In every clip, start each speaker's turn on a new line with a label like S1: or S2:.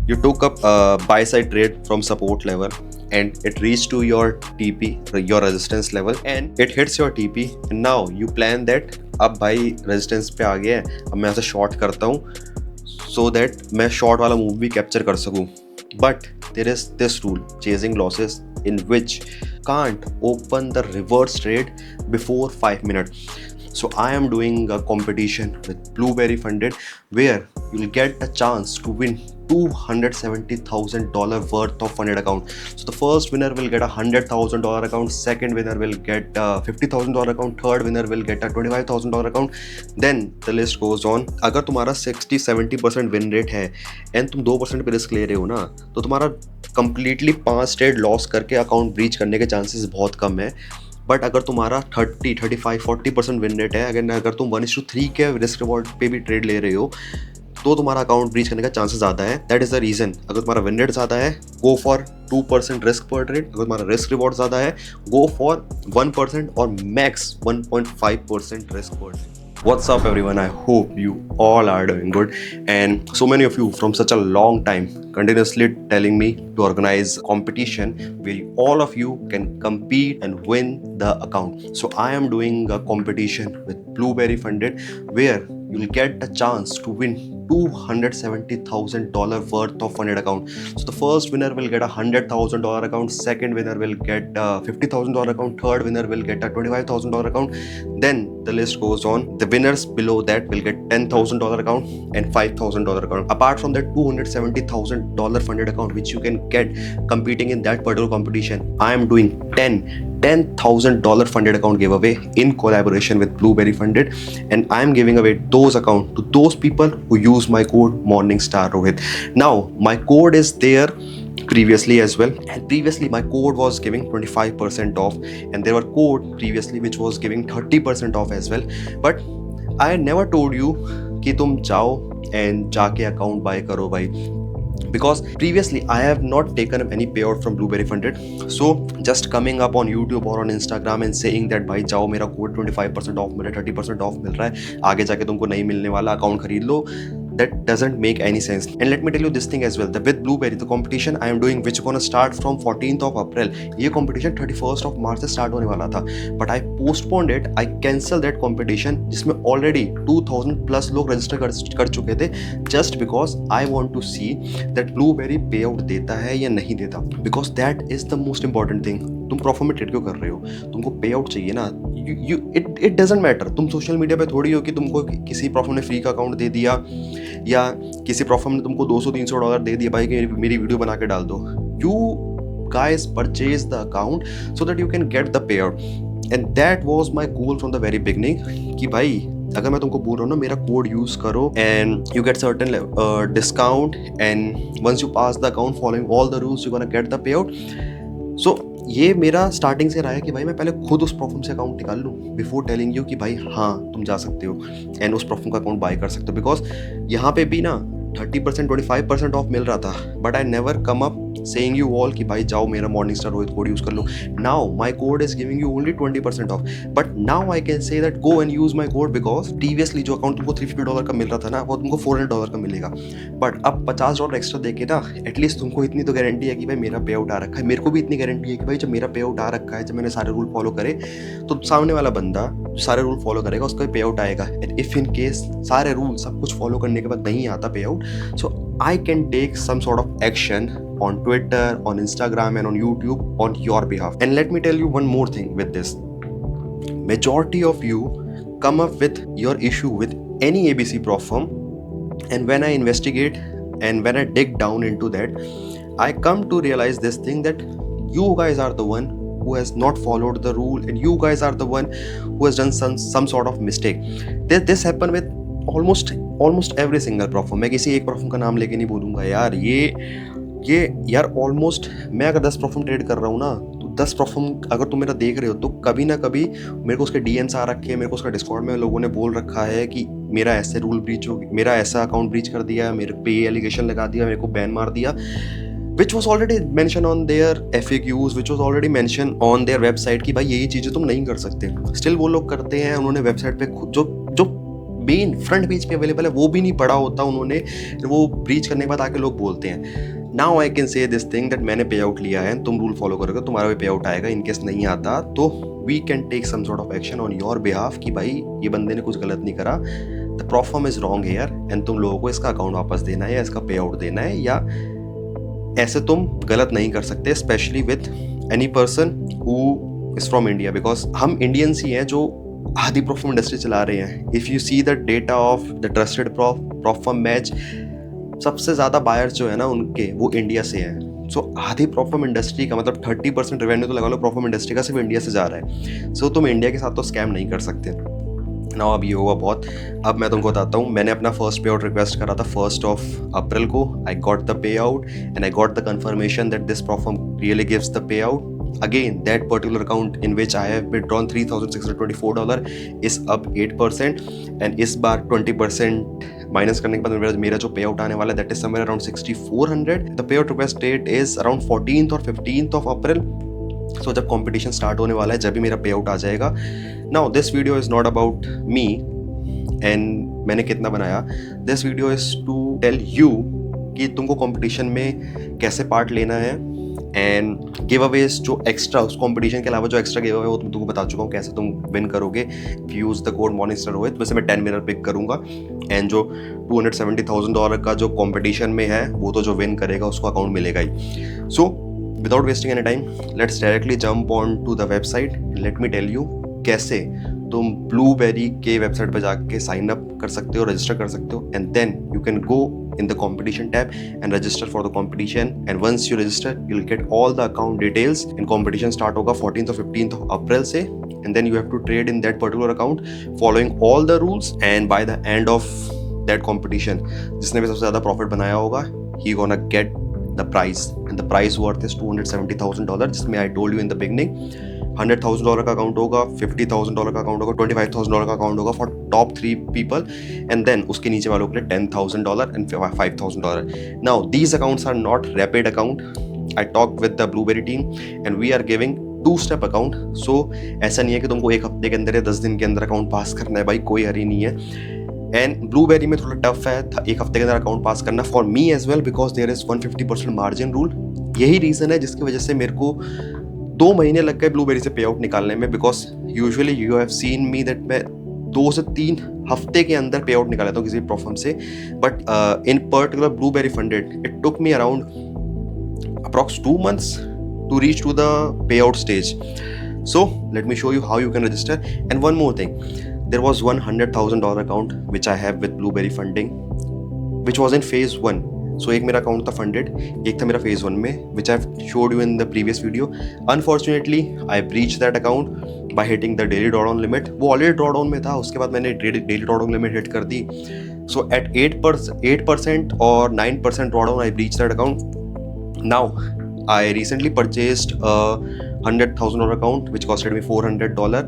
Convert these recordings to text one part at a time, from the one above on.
S1: You took up a buy side trade from support level and it reached to your TP, your resistance level, and it hits your TP, and now you plan that अब भाई resistance पे आ गया है, अब मैं ऐसे short करता हूँ सो दैट मैं शॉर्ट वाला मूव भी कैप्चर कर सकूँ. But there is this rule, chasing losses, in which can't open the reverse trade before 5 minutes. So I am doing a competition with Blueberry Funded where you'll get a chance to win $270,000 worth of funded account. So the first winner will get a $100,000 account, second winner will get a $50,000 account, third winner will get a $25,000 account. Then the list goes on. अगर तुम्हारा 60-70% win rate है and तुम 2% पे risk ले रहे हो ना, तो तुम्हारा कंप्लीटली 5 ट्रेड लॉस करके अकाउंट ब्रीच करने के चांसेस बहुत कम है. बट अगर तुम्हारा 30-35-40% विन रेट है, अगर तुम 1:3 के रिस्क रिवॉर्ड पे भी ट्रेड ले रहे हो, तो तुम्हारा अकाउंट ब्रीच करने का चांसेस ज़्यादा है. That is the reason. अगर तुम्हारा विन रेट ज़्यादा है, गो फॉर 2% रिस्क पर ट्रेड. अगर तुम्हारा रिस्क रिवॉर्ड ज़्यादा है, गो फॉर 1% और मैक्स 1.5% रिस्क पर trade. What's up everyone, I hope you all are doing good, and so many of you from such a long time continuously telling me to organize competition where all of you can compete and win the account. So I am doing a competition with Blueberry Funded where you'll get a chance to win $270,000 worth of funded account. So the first winner will get a $100,000 account, second winner will get a $50,000 account, third winner will get a $25,000 account. Then the list goes on. The winners below that will get $10,000 account and $5,000 account. Apart from that $270,000 funded account which you can get competing in that particular competition, I am doing $10,000 funded account giveaway in collaboration with Blueberry Funded, and I am giving away those accounts to those people who use my code Morningstar Rohit. Now my code is there previously as well, and previously my code was giving 25% off, and there were code previously which was giving 30% off as well. But I never told you कि तुम जाओ and जाके account buy करो भाई, because previously I have not taken up any payout from Blueberry Funded. So just coming up on YouTube or on Instagram and saying that भाई जाओ मेरा code 25% of मिल रहा है, 30% ऑफ मिल रहा है, आगे जाके तुमको नहीं मिलने वाला, अकाउंट खरीद लो, that doesn't make any sense. And let me tell you this thing as well, that with Blueberry the competition I am doing which gonna start from 14th of April, ये competition 31st of March से start होने वाला था, but I postponed it, I cancelled that competition जिसमें already 2000 plus लोग register कर चुके थे, just because I want to see that Blueberry payout देता है या नहीं देता, because that is the most important thing. तुम प्रॉफिट में ट्रेड क्यों कर रहे हो, तुमको पे आउट चाहिए ना. It doesn't matter. तुम सोशल मीडिया पे थोड़ी हो कि तुमको किसी प्रॉफिट ने फ्री का अकाउंट दे दिया या किसी प्रॉफिट ने तुमको $200-300 दे दिया भाई कि मेरी वीडियो बना के डाल दो. You guys purchase the account so that you can get the pay out, and that was my goal from the very beginning कि भाई अगर मैं तुमको बोल रहा हूँ ना मेरा कोड यूज करो and you get certain discount, and once you pass the account following all the rules you gonna get the pay out. So ये मेरा स्टार्टिंग से रहा है कि भाई मैं पहले खुद उस प्रॉफिट से अकाउंट निकाल लूँ बिफोर टेलिंग यू कि भाई हाँ तुम जा सकते हो एंड उस प्रॉफिट का अकाउंट बाय कर सकते हो. बिकॉज यहाँ पे भी ना 30% 25% ऑफ मिल रहा था, but I never come up saying you all कि भाई जाओ मेरा मॉर्निंगस्टार रोहित कोड यूज कर लो. Now my code is giving you only 20% off, but now I can say that go and use my code, because previously जो account तुमको $350 का मिल रहा था ना वो तुमको $400 का मिलेगा. बट अब $50 एक्स्ट्रा देके ना एटलीस्ट तुमको इतनी तो गारंटी है कि भाई मेरा पे आउट आ रखा है. मेरे को भी इतनी गारंटी है कि भाई जब मेरा पे आउट आ रखा है, जब मैंने सारे रूल फॉलो करे, तो सामने वाला बंदा जो सारे रूल फॉलो करेगा उसका पे आउट आएगा. एंड इफ इन केस सारे रूल सब कुछ फॉलो करने के बाद नहीं आता पे out, so I can take some sort of action on Twitter, on Instagram and on YouTube on your behalf. And let me tell you one more thing with this. Majority of you come up with your issue with any ABC prop firm, and when I investigate and when I dig down into that, I come to realize this thing that you guys are the one who has not followed the rule, and you guys are the one who has done some sort of mistake. This happened with almost every single प्रॉफर्म. मैं किसी एक प्रॉफर्म का नाम लेके नहीं बोलूँगा यार. ये यार ऑलमोस्ट मैं अगर 10 प्रॉफर्म ट्रेड कर रहा हूँ ना, तो 10 प्रॉफर्म अगर तुम मेरा देख रहे हो तो कभी ना कभी मेरे को उसके DMs आ रखे हैं, मेरे को उसका डिस्कॉर्ड में लोगों ने बोल रखा है कि मेरा ऐसे रूल ब्रीच हो, मेरा ऐसा अकाउंट ब्रीच कर दिया, मेरे पे एलिगेशन लगा दिया, मेरे को बैन मार दिया, which was already mentioned on their FAQs, which was already mentioned on their website कि भाई यही चीज़ें तुम नहीं कर सकते. स्टिल वो लोग करते हैं. उन्होंने वेबसाइट पे जो मेन फ्रंट पेज पे अवेलेबल है, वो भी नहीं पढ़ा होता उन्होंने, वो ब्रीच करने के बाद आके लोग बोलते हैं। नाउ आई कैन से दिस थिंग दैट मैंने पे आउट लिया है, तुम रूल फॉलो करोगे तुम्हारा भी पे आउट आएगा। इनकेस नहीं आता तो we can take some sort of action on your behalf कि भाई ये बंदे ने कुछ गलत नहीं करा, the proforma is wrong here and तुम लोगों को इसका अकाउंट वापस देना है या इसका पे आउट देना है, या ऐसे तुम गलत नहीं कर सकते, specially with any person who is from India, because हम इंडियंस ही हैं जो आधी प्रोफॉर्म इंडस्ट्री चला रहे हैं। If you see the data of the trusted proforma match, सबसे ज़्यादा बायर्स जो है ना उनके वो इंडिया से हैं। सो आधी प्रोफॉर्म इंडस्ट्री का मतलब 30% रेवेन्यू तो लगा लो प्रोफॉर्म इंडस्ट्री का सिर्फ इंडिया से जा रहा है। सो तुम इंडिया के साथ तो स्कैम नहीं कर सकते ना। अब ये हुआ बहुत। अब मैं तुमको बताता हूँ, मैंने अपना फर्स्ट पे आउट रिक्वेस्ट करा था 1 अप्रैल को। I got the pay out and I got the confirmation that this proforma really gives the pay out. Again, that particular account in which I have withdrawn $3,624 is up 8%, and इस बार 20% minus करने के बाद मेरा जो पे out आने वाला है that is somewhere around 6,400. The payout request date is around 14th और 15th of April. So जब competition start होने वाला है जब भी मेरा पे आउट आ जाएगा। Now this video is not about me and मैंने कितना बनाया। This video is to tell you कि तुमको competition में कैसे पार्ट लेना है, एंड गिव अवेज जो एक्स्ट्रा उस कंपटीशन के अलावा जो एक्स्ट्रा गिव अवे वो तुमको बता चुका हूँ कैसे तुम विन करोगे। Use the code Morningstar Rohit, वैसे मैं 10 विनर पिक करूँगा एंड जो $270,000 का जो कंपटीशन में है वो तो जो विन करेगा उसको अकाउंट मिलेगा ही। So without wasting any time let's directly jump on to the website. Let me tell you कैसे तुम ब्लूबेरी के वेबसाइट पर जाके साइन अप कर सकते हो, रजिस्टर कर सकते हो, and then you can go in the competition tab and register for the competition, and once you register you'll get all the account details and competition start होगा 14th or 15th of April से, and then you have to trade in that particular account following all the rules, and by the end of that competition जिसने भी सबसे ज़्यादा profit बनाया होगा he gonna get the prize, and the prize worth is $270,000 जिसमें I told you in the beginning $100,000 का account होगा, $50,000 का अकाउंट होगा, $25,000 का अकाउंट होगा for top 3 people, and then उसके नीचे वालों के लिए $10,000 and $5,000। Now these accounts are not rapid account. I talk with the Blueberry team and we are giving 2-step account. So ऐसा नहीं है कि तुमको एक हफ्ते के अंदर या 10 दिन के अंदर अकाउंट पास करना है, भाई कोई हरी नहीं है। एंड ब्लूबेरी में थोड़ा टफ है एक हफ्ते के अंदर अकाउंट पास करना, for me as well, because there is 150% margin rule. यही रीज़न है जिसकी वजह से मेरे को 2 महीने लग गए ब्लूबेरी से पे आउट निकालने में, because usually you have seen me that मैं 2 से 3 हफ्ते के अंदर पे आउट निकाल लेता हूँ किसी प्रोफॉर्म से, but in particular blueberry funded it took me around approx 2 months to reach to the payout stage. So let me show you how you can register. And one more thing, there was $100,000 account which I have with Blueberry Funding which was in phase 1. So एक मेरा account था funded, एक था मेरा phase 1 में, which I showed you in the previous video. Unfortunately I breach that account by hitting the daily drawdown limit. वो already drawdown में था, उसके बाद मैंने डेली ड्रॉडाउन लिमिट हिट कर दी। सो एट 8% और 9% drawdown I breach that account. Now I recently purchased $100,000 account which costed me $400,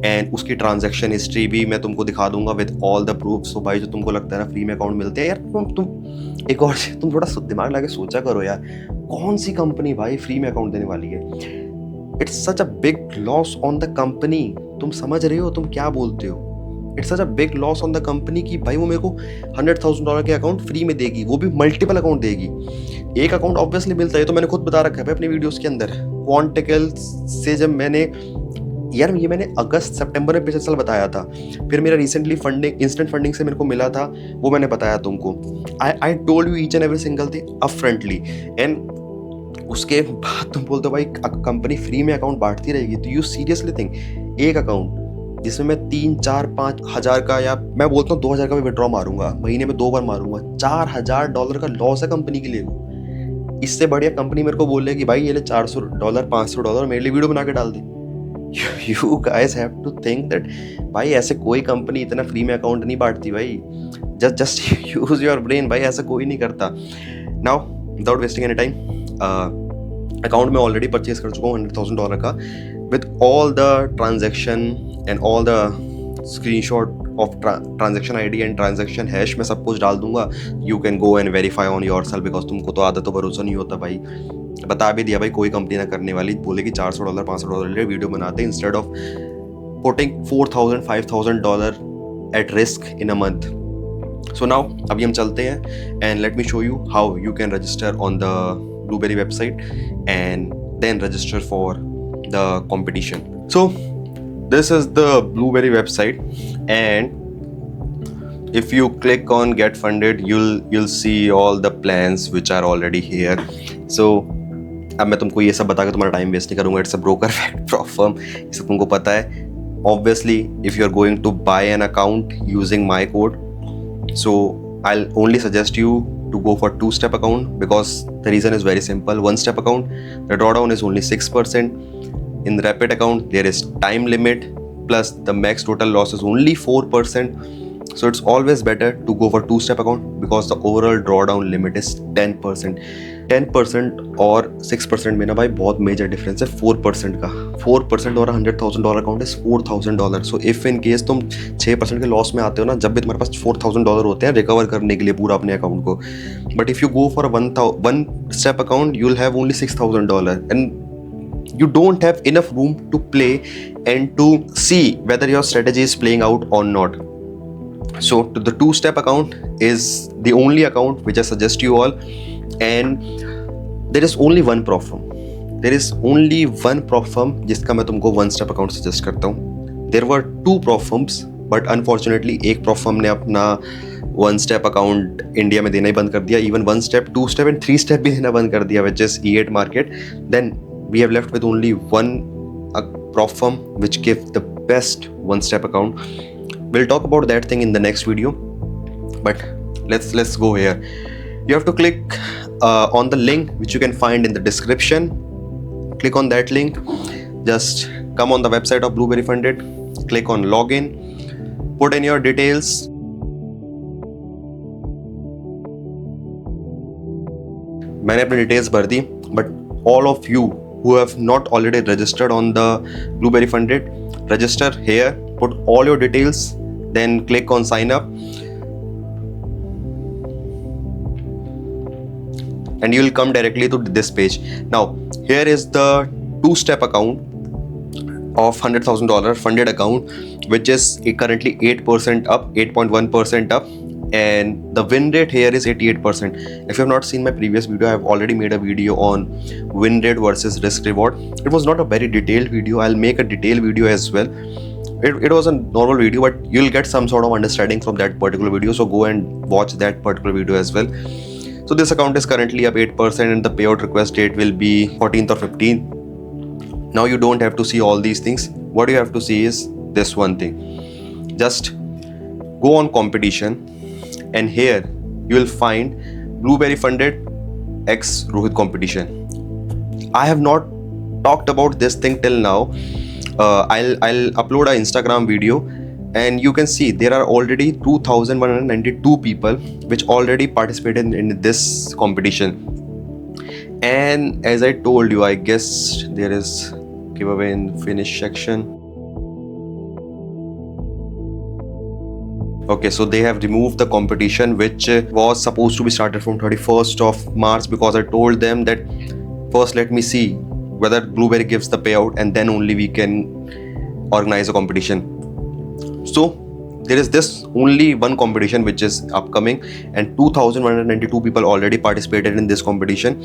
S1: and उसकी transaction history भी मैं तुमको दिखा दूंगा विद ऑल द प्रूफ्स। तो भाई जो तुमको लगता है ना फ्री में अकाउंट मिलते हैं, यार तुम एक और तुम थोड़ा दिमाग लगा के सोचा करो यार, कौन सी कंपनी भाई फ्री में अकाउंट देने वाली है? It's such a big loss on the company. तुम समझ रहे हो तुम क्या बोलते हो? It's such a big loss on the company कि भाई वो मेरे को $100,000 के अकाउंट फ्री में देगी, वो भी मल्टीपल अकाउंट देगी। एक अकाउंट ऑब्वियसली मिलता है, तो मैंने खुद बता रखा है अपने वीडियोस के अंदर। क्वांटिकल से जब मैंने ये मैंने अगस्त सितंबर में पिछले साल बताया था, फिर मेरा रिसेंटली फंडिंग इंस्टेंट फंडिंग से मेरे को मिला था, वो मैंने बताया तुमको। I told you each and every single thing upfrontly, and उसके बाद तुम बोलते हो भाई कंपनी फ्री में अकाउंट बांटती रहेगी। तो यू सीरियसली थिंक एक अकाउंट जिसमें मैं 3, 4, 5 हज़ार का, या मैं बोलता हूँ 2,000 का भी विड्रॉ मारूंगा, महीने में 2 बार मारूंगा, $4,000 का लॉस है कंपनी के लिए। इससे बढ़िया कंपनी मेरे को बोले कि भाई ये ले $400, $500 मेरे लिए वीडियो बना के डाल दे। You guys have to think that भाई ऐसे कोई कंपनी इतना फ्री में अकाउंट नहीं बांटती भाई। just use your brain भाई, ऐसा कोई नहीं करता। Now without wasting any time, account में ऑलरेडी परचेज कर चुका हूँ $100,000 का, with all the transaction and all the screenshot of transaction ID and transaction hash मैं सब कुछ डाल दूंगा। You can go and verify on yourself, because तुमको तो आदत तो भरोसा नहीं होता भाई। बता भी दिया भाई, कोई कंपनी ना करने वाली, बोलेगी $400, $500 वीडियो बनाते हैं, instead of putting $4,000, $5,000 at risk in a month. So now अभी हम चलते हैं and let me show you how you can register on the Blueberry website and then register for the competition. So this is the Blueberry website, and if you click on get funded, you'll see all the plans which are already here. So अब मैं तुमको ये सब बता के तुम्हारा time waste नहीं करूँगा. It's a broker prop firm, ये सब तुमको पता है. Obviously, if you're going to buy an account using my code, so I'll only suggest you to go for two-step account, because the reason is very simple. One-step account, the drawdown is only 6%. In the Rapid account, there is time limit, plus the max total loss is only 4%. So it's always better to go for two-step account, because the overall drawdown limit is 10%. 10% और 6% में ना भाई बहुत major difference है 4% का. 4% और $100,000 account is $4,000. So if in case तुम 6% के लॉस में आते हो ना, जब भी तुम्हारे पास $4,000 होते हैं रिकवर करने के लिए पूरा अपने अकाउंट को, but if you go for one step account you will have only $6,000 and you don't have enough room to play and to see whether your strategy is playing out or not. So the two-step account is the only account which I suggest you all, and there is only one prop firm. There is only one prop firm जिसका मैं तुमको one step account suggest करता हूँ. There were two prop firms, but unfortunately एक prop firm ने अपना one step account India में देना ही बंद कर दिया. Even one step, two step and three step भी देना बंद कर दिया, which is E8 market. Then we have left with only one prop firm which gives the best one step account. We'll talk about that thing in the next video, but let's go here. You have to click on the link which you can find in the description. Click on that link. Just come on the website of Blueberry Funded. Click on login. Put in your details. मैंने अपनी details भर दी, but all of you who have not already registered on the Blueberry Funded, register here. Put all your details. Then click on sign up. And you will come directly to this page. Now here is the two-step account of $100,000 funded account, which is currently 8% up, 8.1% up, and the win rate here is 88%. If you have not seen my previous video, I have already made a video on win rate versus risk reward. It was not a very detailed video. I'll make a detailed video as well. It was a normal video, but you'll get some sort of understanding from that particular video, so go and watch that particular video as well. So this account is currently up 8%, and the payout request date will be 14th or 15th. Now you don't have to see all these things. What you have to see is this one thing. Just go on competition, and here you will find Blueberry Funded X Rohit competition. I have not talked about this thing till now. I'll upload an Instagram video, and you can see there are already 2,192 people which already participated in this competition. And as I told you, I guess there is giveaway in finish section. Okay, so they have removed the competition which was supposed to be started from 31st of March, because I told them that first let me see whether Blueberry gives the payout, and then only we can organize a competition. So there is this only one competition which is upcoming, and 2,192 people already participated in this competition.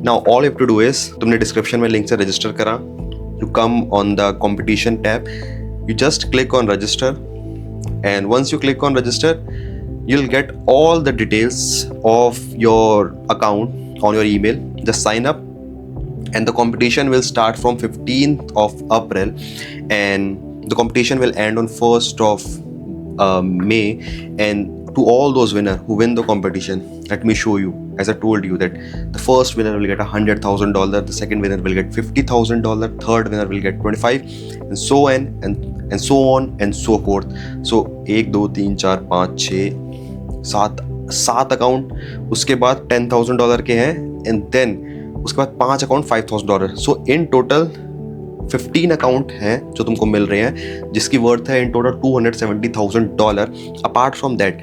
S1: Now all you have to do is, तुमने description में link से register करा, you come on the competition tab, you just click on register, and once you click on register, you'll get all the details of your account on your email. Just sign up, and the competition will start from 15th of April, and the competition will end on 1st of May. And to all those winners who win the competition, let me show you, as I told you, that the first winner will get $100,000, the second winner will get $50,000, third winner will get 25, and so on and so on and so forth. So 1 2 3 4 5 6 7 account, उसके बाद $10,000 के हैं, and then उसके बाद 5 account $5,000. So in total 15 account हैं जो तुमको मिल रहे हैं, जिसकी वर्थ है in total $270,000. Apart from that,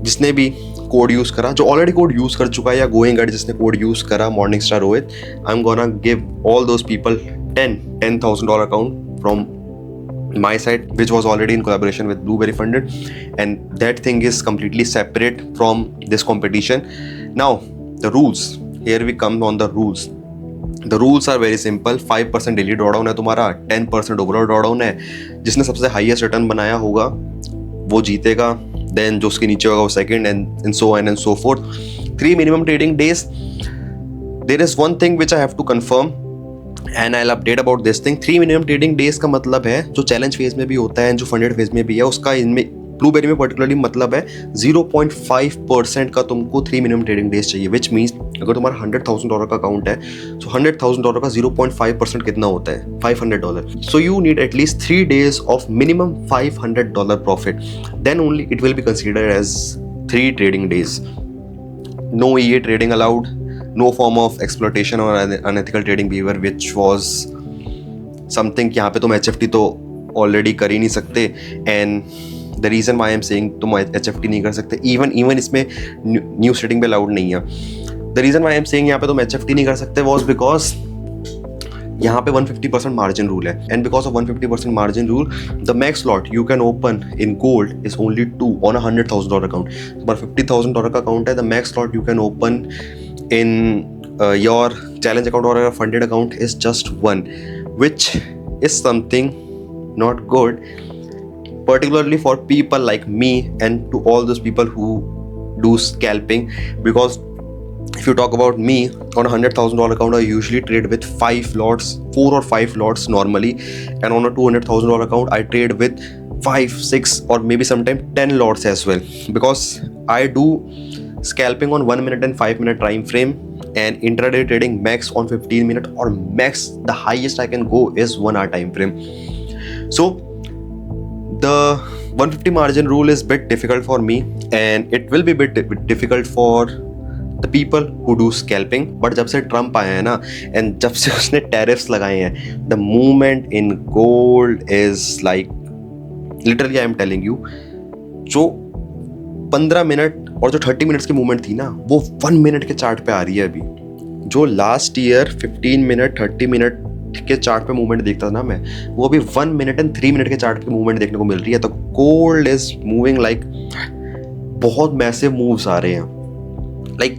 S1: जिसने भी कोड यूज़ करा, जो ऑलरेडी कोड यूज़ कर चुका है या गोइंग गाइड जिसने कोड यूज़ करा, morning star Rohit, I am gonna give all those people $10,000 account from my side, which was already in collaboration with Blueberry Funded, and that thing is completely separate from this competition. Now the rules, here we come on the rules. The rules are very simple. 5% daily drawdown है तुम्हारा, 10% overall drawdown है. जिसने सबसे highest return बनाया होगा वो जीतेगा, then जो उसके नीचे होगा वो second, and so on and so forth. 3 minimum trading days. There is one thing which I have to confirm and I will update about this thing. 3 minimum trading days का मतलब है जो चैलेंज फेज में भी होता है, जो funded phase में भी है, उसका इनमें ब्लूबेरी में पर्टिकुलरली मतलब है 0.5% का तुमको 3 मिनिमम ट्रेडिंग डेज चाहिए. विच मीन्स अगर तुम्हारा $100,000 का अकाउंट है तो $100,000 का 0.5% कितना होता है? $500. So you need at least 3 days of minimum $500 profit, then only it will be considered as 3 trading days. No EA trading allowed, no form of exploitation or unethical trading behavior, which was something यहाँ पे तुम HFT तो already कर ही नहीं सकते. and the reason why I am saying तुम HFT नहीं कर सकते, even इसमें न्यूज़ ट्रेडिंग पे अलाउड नहीं है. the reason why I am saying यहाँ पे तुम HFT नहीं कर सकते was because यहाँ पे 150% मार्जिन रूल है, and because of 150% margin rule the max lot you can open in gold is only 2 on a $100,000 account. तुम्हारा $50,000 का अकाउंट है, the max lot you can open in your challenge account or a funded account is just 1, which is something not good, particularly for people like me and to all those people who do scalping. Because if you talk about me, on a $100,000 account I usually trade with 5 lots, 4 or 5 lots normally, and on a $200,000 account I trade with 5, 6 or maybe sometimes 10 lots as well, because I do scalping on 1 minute and 5 minute time frame, and intraday trading max on 15 minute, or max the highest I can go is 1 hour time frame. So the 150 margin rule is bit difficult for me, and it will be bit difficult for the people who do scalping. But जब से Trump आया है ना, and जब से उसने tariffs लगाए हैं, the movement in gold is like literally I am telling you, जो 15 मिनट और जो 30 मिनट्स की मूवमेंट थी ना, वो 1 मिनट के चार्ट पे आ रही है अभी. जो लास्ट ईयर 15 मिनट 30 मिनट के चार्ट पे मूवमेंट देखता था ना मैं, वो अभी 1 मिनट एंड 3 मिनट के चार्ट पे मूवमेंट देखने को मिल रही है. तो गोल्ड इज मूविंग लाइक बहुत मैसिव मूव्स आ रहे हैं. Like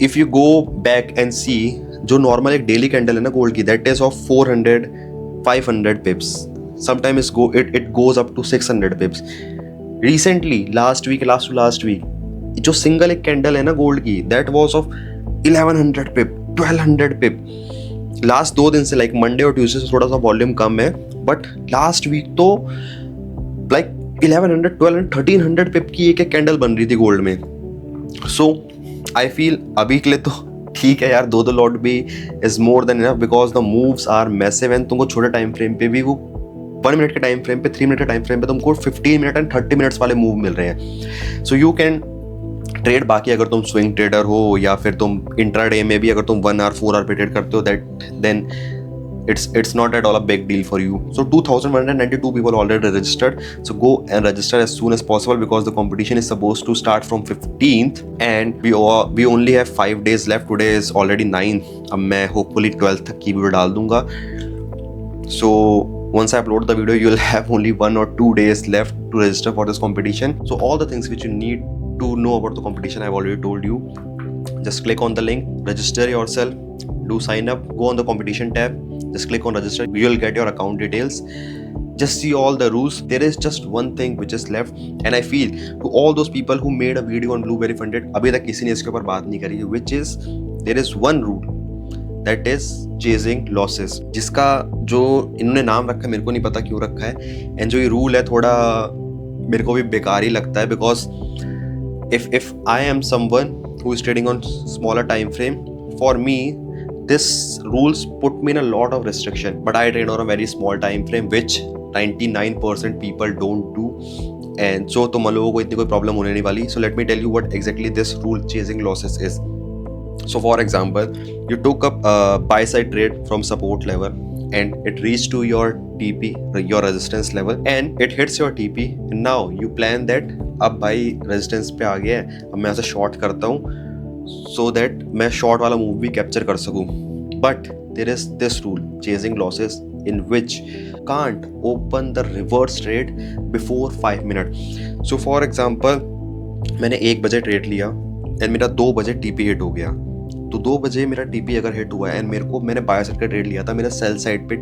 S1: if you go back and see, जो नॉर्मल एक डेली कैंडल है ना गोल्ड की, that is of 400-500 pips. Sometimes it goes up to 600 pips. Recently last week जो सिंगल एक कैंडल है ना गोल्ड की, that was of 1100 pip, 1200 pip. लास्ट 2 दिन से लाइक मंडे और ट्यूसडे से थोड़ा सा वॉल्यूम कम है, बट लास्ट वीक तो लाइक 1100, 1200, 1300 पिप की एक कैंडल बन रही थी गोल्ड में. सो आई फील अभी के लिए तो ठीक है यार, 2 लॉट भी is more than enough, because the moves are massive, and तुमको छोटे टाइम फ्रेम पे भी, वो 1 मिनट के टाइम फ्रेम पे, 3 मिनट के टाइम फ्रेम पे तुमको 15 मिनट एंड 30 मिनट्स वाले मूव मिल रहे हैं. So you can trade. बाकी अगर तुम स्विंग ट्रेडर हो या फिर तुम इंट्राडे में भी अगर तुम 1 hour 4 hour पे ट्रेड करते हो, then it's not at all a big deal for you. So 2,192 people already registered, so go and register as soon as possible, because the competition is supposed to start from 15th and we only have 5 days left. Today is already 9. अब मैं hopefully 12th तक की video डाल दूंगा. So once I upload the video, you'll have only 1 or 2 days left to register for this competition. So all the things which you need to know about the competition I've already told you. Just click on the link, register yourself, do sign up, go on the competition tab, just click on register, you'll get your account details, just see all the rules. There is just one thing which is left, and I feel to all those people who made a video on Blueberry Funded, अभी तक किसी ने इसके ऊपर बात नहीं करी है, which is there is one rule, that is chasing losses, जिसका जो इन्होंने नाम रखा है मेरे को नहीं पता क्यों रखा है, एंड जो ये रूल है थोड़ा मेरे को भी बेकार ही लगता है, because if I am someone who is trading on smaller time frame, for me this rules put me in a lot of restriction, but I trade on a very small time frame which 99% people don't do, and so तुम लोगों को इतनी कोई problem होने नहीं वाली. So let me tell you what exactly this rule chasing losses is. So for example, you took up a buy side trade from support level and it reached to your TP, your resistance level, and it hits your TP, and now you plan that अब भाई resistance पे आ गया है, अब मैं ऐसे short करता हूँ सो दैट मैं शॉर्ट वाला मूव भी कैप्चर कर सकूँ. But there is this rule chasing losses, in which can't open the reverse trade before 5 minutes. So for example, मैंने 1 बजे ट्रेड लिया एंड मेरा 2 बजे टीपी हिट हो गया. तो 2 बजे मेरा टीपी अगर हिट हुआ है एंड मैंने बाय साइड का ट्रेड लिया था, मेरा सेल साइड पे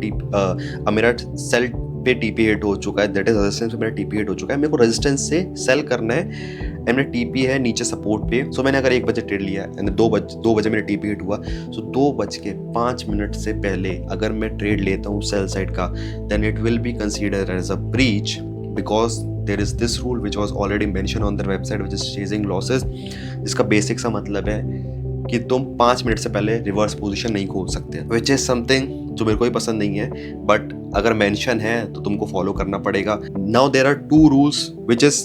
S1: मेरा सेल पे टीपी हिट हो चुका है, दैट इज रेजिस्टेंस पे मेरा टीपी हिट हो चुका है. मेरे को रेजिस्टेंस से सेल करना है एंड मेरा टीपी है नीचे सपोर्ट पे. सो मैंने अगर 1 बजे ट्रेड लिया एंड 2 बजे मेरा टीपी हिट हुआ, सो 2:05 से पहले अगर मैं ट्रेड लेता हूँ सेल साइड का, then it will be considered as a breach because there is this rule which was already mentioned on their website which is chasing losses, जिसका बेसिक सा मतलब है कि तुम 5 मिनट से पहले रिवर्स पोजीशन नहीं खोल सकते, which is something जो मेरे को ही पसंद नहीं है, बट अगर मेंशन है तो तुमको फॉलो करना पड़ेगा. Now there are 2 rules which is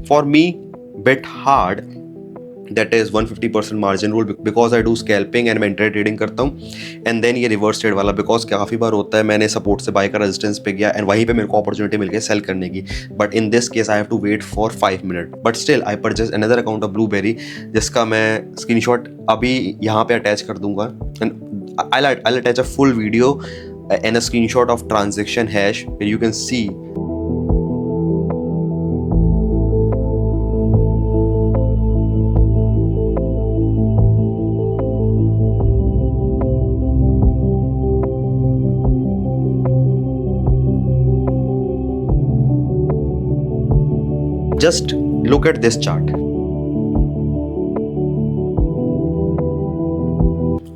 S1: for me bit hard, that is 150% margin rule because I do scalping and मैं इंट्राडे ट्रेडिंग करता हूँ. एंड देन ये रिवर्स ट्रेड वाला बिकॉज काफ़ी बार होता है मैंने सपोर्ट से बाय का रेजिस्टेंस पे गया एंड वहीं पे मेरे को अपॉर्चुनिटी मिल गई सेल करने की, but in this case I have to wait for 5 minute. But still I purchase another account of Blueberry जिसका मैं स्क्रीनशॉट अभी यहाँ पे अटैच कर दूंगा and I attach a full video and a screenshot of transaction hash you can see. Just look at this chart.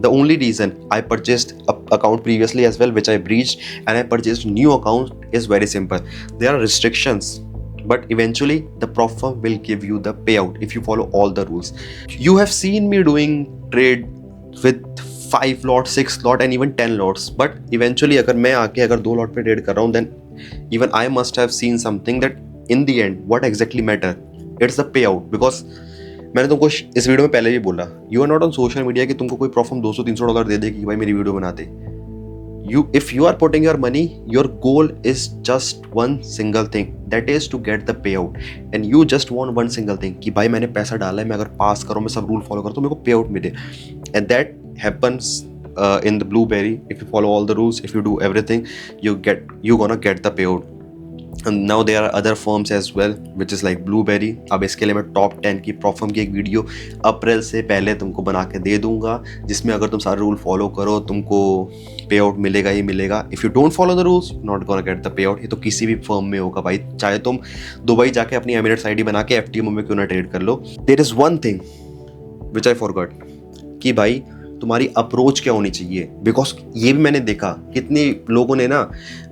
S1: The only reason I purchased an account previously as well, which I breached, and I purchased new account is very simple. There are restrictions, but eventually the prop firm will give you the payout if you follow all the rules. You have seen me doing trade with 5 lot, 6 lot and even 10 lots, but eventually अगर मैं आके अगर 2 lot पे trade कर रहा हूँ, then even I must have seen something that in the end what exactly matter, it's the payout. because मैंने तुमको इस वीडियो में पहले भी बोला, you are not on social media कि तुमको कोई प्रॉफिट $200-300 दे दे कि भाई मेरी वीडियो बना दे. If you are putting your money, your goal is just one single thing, that is to get the payout, and you just want one single thing कि भाई मैंने पैसा डाला है, मैं अगर पास करूँ, मैं सब रूल फॉलो करूँ तो मेरे को पेआउट मिले. and that happens in the Blueberry. If you follow all the rules, if you do everything, you're gonna get the payout. And now there are other firms as well which is like Blueberry. अब इसके लिए मैं top 10 की prop firm की एक video अप्रैल से पहले तुमको बना के दे दूंगा, जिसमें अगर तुम सारे रूल फॉलो करो तुमको पे आउट मिलेगा ही मिलेगा. If you don't follow the rules, not gonna get the pay out. ये तो किसी भी फर्म में होगा भाई, चाहे तुम दुबई जाके अपनी एमिरेट्स आईडी बना के FTMO में क्यों ना ट्रेड कर लो. There is one thing which I forgot कि भाई तुम्हारी अप्रोच क्या होनी चाहिए. बिकॉज ये भी मैंने देखा कितने लोगों ने ना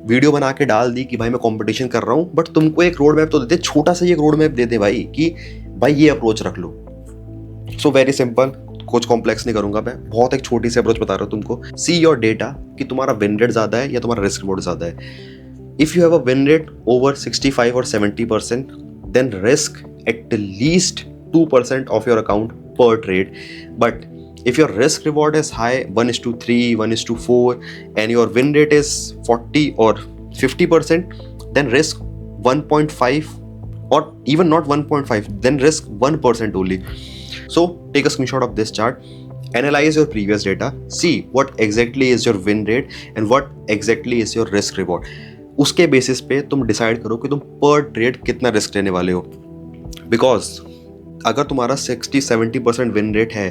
S1: वीडियो बना के डाल दी कि भाई मैं कंपटीशन कर रहा हूँ, बट तुमको एक रोड मैप तो देते, छोटा सा एक रोड मैप दे दे भाई कि भाई ये अप्रोच रख लो. सो वेरी सिंपल, कुछ कॉम्प्लेक्स नहीं करूंगा मैं, बहुत एक छोटी सी अप्रोच बता रहा हूँ तुमको. सी योर डेटा कि तुम्हारा विन रेट ज़्यादा है या तुम्हारा रिस्क रिवॉर्ड ज़्यादा है. If you have a win rate over 65 or 70%, then risk at least 2% of your account पर trade. But if your risk reward is high, 1:3, 1:4, and your win rate is 40 or 50%, then risk 1.5 or even not 1.5, then risk 1% only. So take a screenshot of this chart, analyze your previous data, see what exactly is your win rate and what exactly is your risk reward. उसके basis पे तुम decide करो कि तुम पर trade कितना risk लेने वाले हो. बिकॉज अगर तुम्हारा 60-70% विन रेट है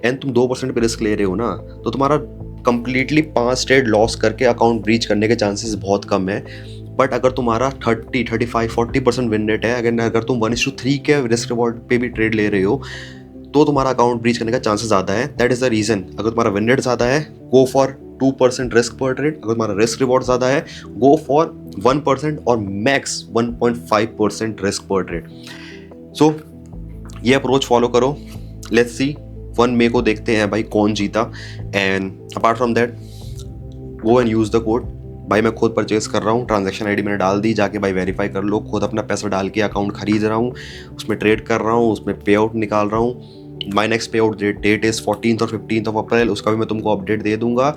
S1: एंड तुम 2% पे रिस्क ले रहे हो ना, तो तुम्हारा कंप्लीटली 5 ट्रेड लॉस करके अकाउंट ब्रीच करने के चांसेस बहुत कम है. बट अगर तुम्हारा 30, 35, 40% विन रेट है, अगर तुम 1:3 के रिस्क रिवॉर्ड पे भी ट्रेड ले रहे हो, तो तुम्हारा अकाउंट ब्रीच करने का चांसेस ज़्यादा है. That is the reason. अगर तुम्हारा विन रेट ज़्यादा है, गो फॉर 2% रिस्क पर ट्रेड. अगर तुम्हारा रिस्क रिवॉर्ड ज़्यादा है, गो फॉर 1% और मैक्स 1.5% रिस्क पर ट्रेड. सो ये अप्रोच फॉलो करो. लेट्स सी 1 मई को देखते हैं भाई कौन जीता. And apart from that, go and use the code. भाई मैं खुद परचेज कर रहा हूँ, ट्रांजैक्शन आईडी मैंने डाल दी, जाके भाई वेरीफाई कर लो. खुद अपना पैसा डाल के अकाउंट खरीद रहा हूँ, उसमें ट्रेड कर रहा हूँ, उसमें पे आउट निकाल रहा हूँ. माई नेक्स्ट पे आउट डेट इज़ 14th और 15th ऑफ अप्रैल. उसका भी मैं तुमको अपडेट दे दूंगा.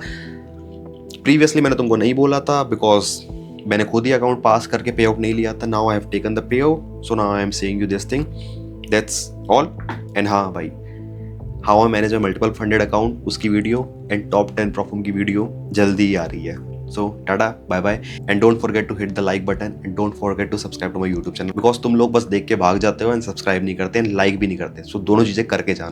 S1: प्रीवियसली मैंने तुमको नहीं बोला था बिकॉज मैंने खुद ही अकाउंट पास करके पे आउट नहीं लिया था. Now I have taken the pay out, so now I am saying you this thing. That's all. And हाँ भाई, how I manage my multiple funded account, उसकी वीडियो एंड टॉप 10 प्रॉफिट की video जल्दी ही आ रही है. So tata bye bye and don't forget to hit the like button and don't forget to subscribe to my YouTube channel because तुम लोग बस देख के भाग जाते हो एंड सब्सक्राइब नहीं करते एंड लाइक भी नहीं करते, सो दोनों चीजें करके जाना।